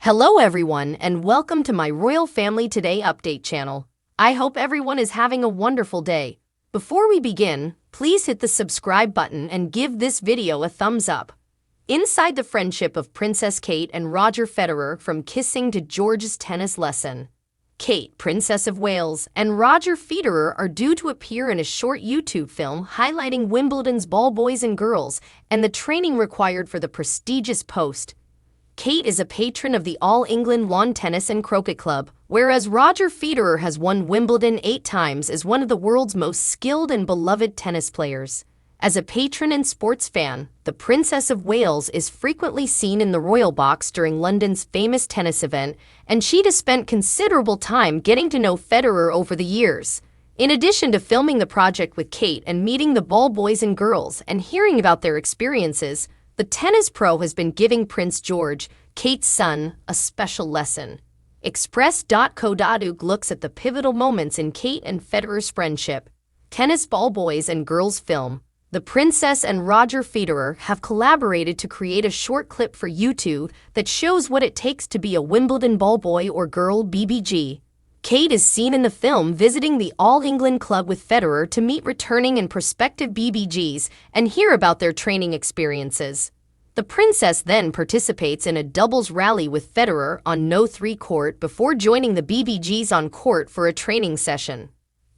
Hello everyone and welcome to my Royal Family Today update channel. I hope everyone is having a wonderful day. Before we begin, please hit the subscribe button and give this video a thumbs up. Inside the friendship of Princess Kate and Roger Federer, from kissing to George's tennis lesson. Kate, Princess of Wales, and Roger Federer are due to appear in a short YouTube film highlighting Wimbledon's ball boys and girls and the training required for the prestigious post. Kate is a patron of the All England Lawn Tennis and Croquet Club, whereas Roger Federer has won Wimbledon 8 times as one of the world's most skilled and beloved tennis players. As a patron and sports fan, the Princess of Wales is frequently seen in the Royal Box during London's famous tennis event, and she has spent considerable time getting to know Federer over the years. In addition to filming the project with Kate and meeting the ball boys and girls and hearing about their experiences, the tennis pro has been giving Prince George, Kate's son, a special lesson. Express.co.uk looks at the pivotal moments in Kate and Federer's friendship. Tennis ball boys and girls film. The Princess and Roger Federer have collaborated to create a short clip for YouTube that shows what it takes to be a Wimbledon ball boy or girl BBG. Kate is seen in the film visiting the All England Club with Federer to meet returning and prospective BBGs and hear about their training experiences. The princess then participates in a doubles rally with Federer on no-3 court before joining the BBGs on court for a training session.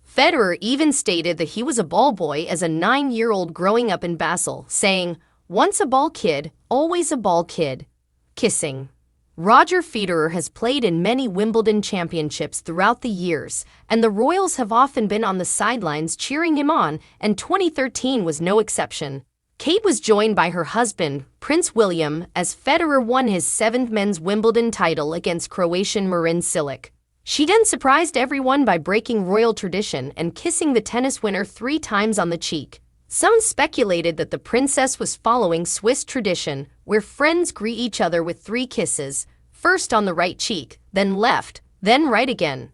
Federer even stated that he was a ball boy as a 9-year-old growing up in Basel, saying, "Once a ball kid, always a ball kid." Kissing. Roger Federer has played in many Wimbledon championships throughout the years, and the Royals have often been on the sidelines cheering him on, and 2013 was no exception. Kate was joined by her husband, Prince William, as Federer won his 7th men's Wimbledon title against Croatian Marin Cilic. She then surprised everyone by breaking royal tradition and kissing the tennis winner 3 times on the cheek. Some speculated that the princess was following Swiss tradition, where friends greet each other with 3 kisses, first on the right cheek, then left, then right again.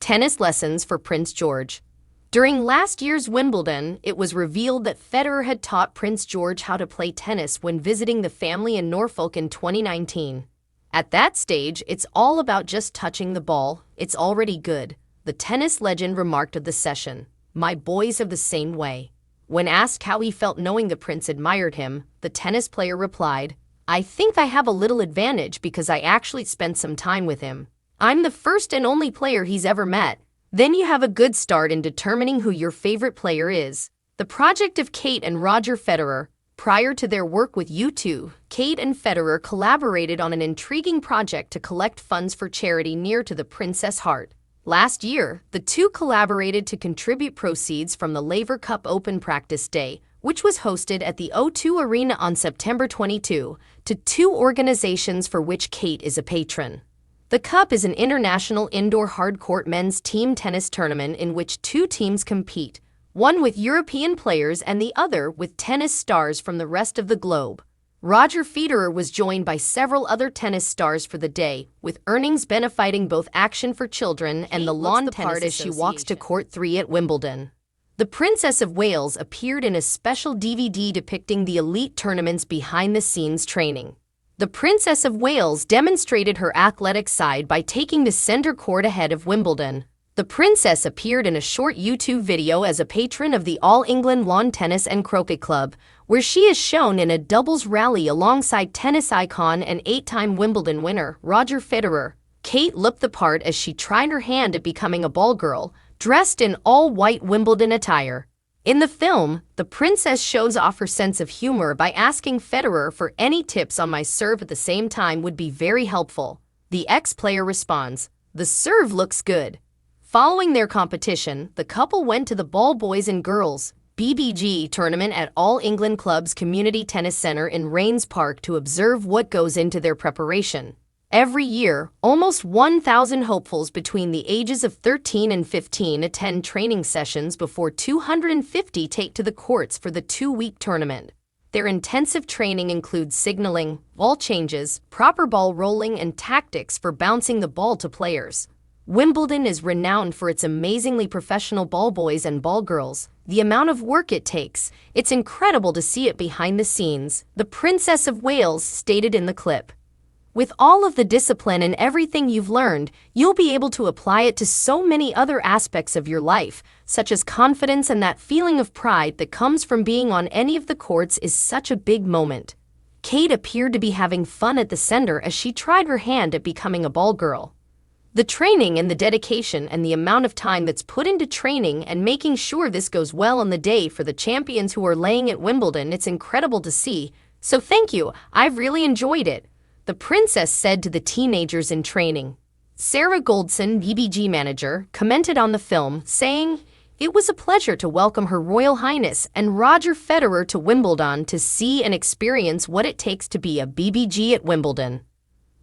Tennis lessons for Prince George. During last year's Wimbledon, it was revealed that Federer had taught Prince George how to play tennis when visiting the family in Norfolk in 2019. At that stage, it's all about just touching the ball, it's already good, the tennis legend remarked of the session. "My boys are the same way." When asked how he felt knowing the prince admired him, the tennis player replied, "I think I have a little advantage because I actually spent some time with him. I'm the first and only player he's ever met." Then you have a good start in determining who your favorite player is. The project of Kate and Roger Federer. Prior to their work with U2, Kate and Federer collaborated on an intriguing project to collect funds for charity near to the Princess' heart. Last year, the two collaborated to contribute proceeds from the Laver Cup Open Practice Day, which was hosted at the O2 Arena on September 22, to 2 organizations for which Kate is a patron. The Cup is an international indoor hard-court men's team tennis tournament in which 2 teams compete, one with European players and the other with tennis stars from the rest of the globe. Roger Federer was joined by several other tennis stars for the day, with earnings benefiting both Action for Children and the Lawn Tennis as she walks to Court 3 at Wimbledon. The Princess of Wales appeared in a special DVD depicting the elite tournament's behind-the-scenes training. The Princess of Wales demonstrated her athletic side by taking the center court ahead of Wimbledon. The princess appeared in a short YouTube video as a patron of the All England Lawn Tennis and Croquet Club, where she is shown in a doubles rally alongside tennis icon and 8-time Wimbledon winner Roger Federer. Kate looked the part as she tried her hand at becoming a ball girl, dressed in all-white Wimbledon attire. In the film, the princess shows off her sense of humor by asking Federer for any tips on my serve at the same time would be very helpful. The ex-player responds, "The serve looks good." Following their competition, the couple went to the Ball Boys and Girls BBG tournament at All England Club's Community Tennis Centre in Rains Park to observe what goes into their preparation. Every year, almost 1,000 hopefuls between the ages of 13 and 15 attend training sessions before 250 take to the courts for the 2-week tournament. Their intensive training includes signaling, ball changes, proper ball rolling, and tactics for bouncing the ball to players. Wimbledon is renowned for its amazingly professional ball boys and ball girls. The amount of work it takes, it's incredible to see it behind the scenes, the Princess of Wales stated in the clip. With all of the discipline and everything you've learned, you'll be able to apply it to so many other aspects of your life, such as confidence, and that feeling of pride that comes from being on any of the courts is such a big moment. Kate appeared to be having fun at the center as she tried her hand at becoming a ball girl. The training and the dedication and the amount of time that's put into training and making sure this goes well on the day for the champions who are laying at Wimbledon, it's incredible to see. So thank you, I've really enjoyed it, the princess said to the teenagers in training. Sarah Goldson, BBG manager, commented on the film, saying, "It was a pleasure to welcome Her Royal Highness and Roger Federer to Wimbledon to see and experience what it takes to be a BBG at Wimbledon.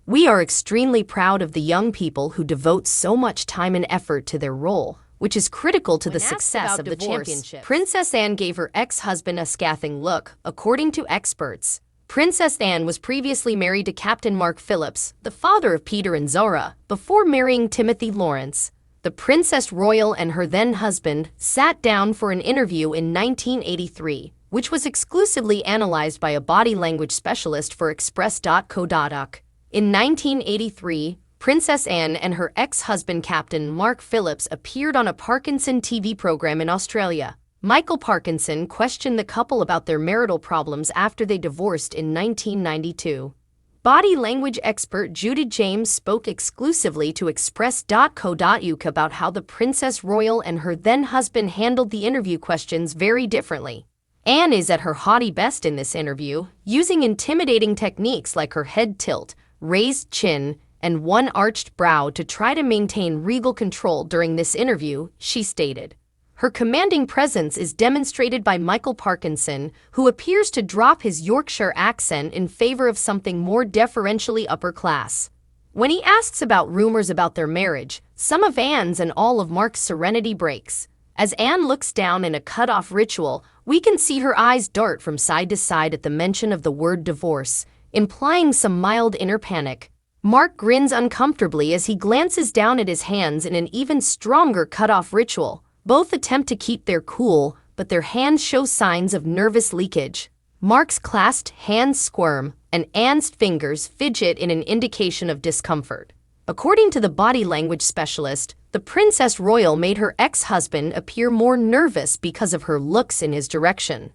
We are extremely proud of the young people who devote so much time and effort to their role, which is critical to the success of the championship." Princess Anne gave her ex-husband a scathing look, according to experts. Princess Anne was previously married to Captain Mark Phillips, the father of Peter and Zora, before marrying Timothy Lawrence. The Princess Royal and her then-husband sat down for an interview in 1983, which was exclusively analyzed by a body language specialist for Express.co.uk. In 1983, Princess Anne and her ex-husband Captain Mark Phillips appeared on a Parkinson TV program in Australia. Michael Parkinson questioned the couple about their marital problems after they divorced in 1992. Body language expert Judy James spoke exclusively to Express.co.uk about how the Princess Royal and her then-husband handled the interview questions very differently. Anne is at her haughty best in this interview, using intimidating techniques like her head tilt, raised chin, and one arched brow to try to maintain regal control during this interview, she stated. Her commanding presence is demonstrated by Michael Parkinson, who appears to drop his Yorkshire accent in favor of something more deferentially upper class. When he asks about rumors about their marriage, some of Anne's and all of Mark's serenity breaks. As Anne looks down in a cut-off ritual, we can see her eyes dart from side to side at the mention of the word divorce, implying some mild inner panic. Mark grins uncomfortably as he glances down at his hands in an even stronger cut-off ritual. Both attempt to keep their cool, but their hands show signs of nervous leakage. Mark's clasped hands squirm, and Anne's fingers fidget in an indication of discomfort. According to the body language specialist, the Princess Royal made her ex-husband appear more nervous because of her looks in his direction.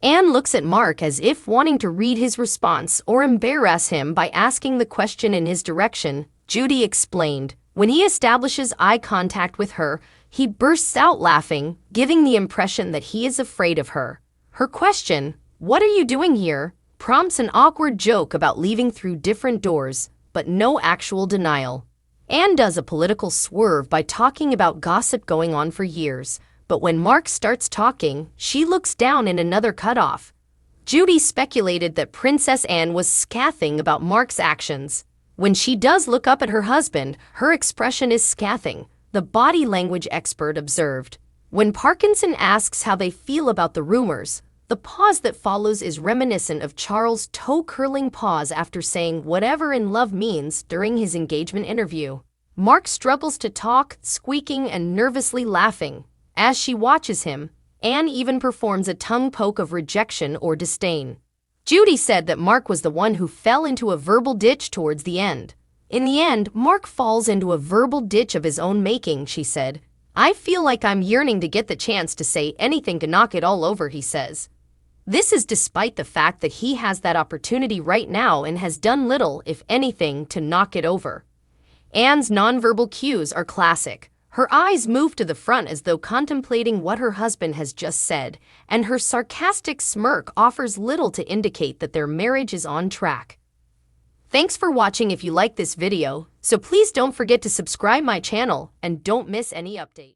Anne looks at Mark as if wanting to read his response or embarrass him by asking the question in his direction, Judy explained. When he establishes eye contact with her, he bursts out laughing, giving the impression that he is afraid of her. Her question, "What are you doing here?" prompts an awkward joke about leaving through different doors, but no actual denial. Anne does a political swerve by talking about gossip going on for years, but when Mark starts talking, she looks down in another cutoff. Judy speculated that Princess Anne was scathing about Mark's actions. When she does look up at her husband, her expression is scathing, the body language expert observed. When Parkinson asks how they feel about the rumors, the pause that follows is reminiscent of Charles' toe-curling pause after saying whatever in love means during his engagement interview. Mark struggles to talk, squeaking and nervously laughing. As she watches him, Anne even performs a tongue poke of rejection or disdain. Judy said that Mark was the one who fell into a verbal ditch towards the end. In the end, Mark falls into a verbal ditch of his own making, she said. "I feel like I'm yearning to get the chance to say anything to knock it all over," he says. This is despite the fact that he has that opportunity right now and has done little, if anything, to knock it over. Anne's nonverbal cues are classic. Her eyes move to the front as though contemplating what her husband has just said, and her sarcastic smirk offers little to indicate that their marriage is on track. Thanks for watching. If you like this video, so please don't forget to subscribe my channel and don't miss any update.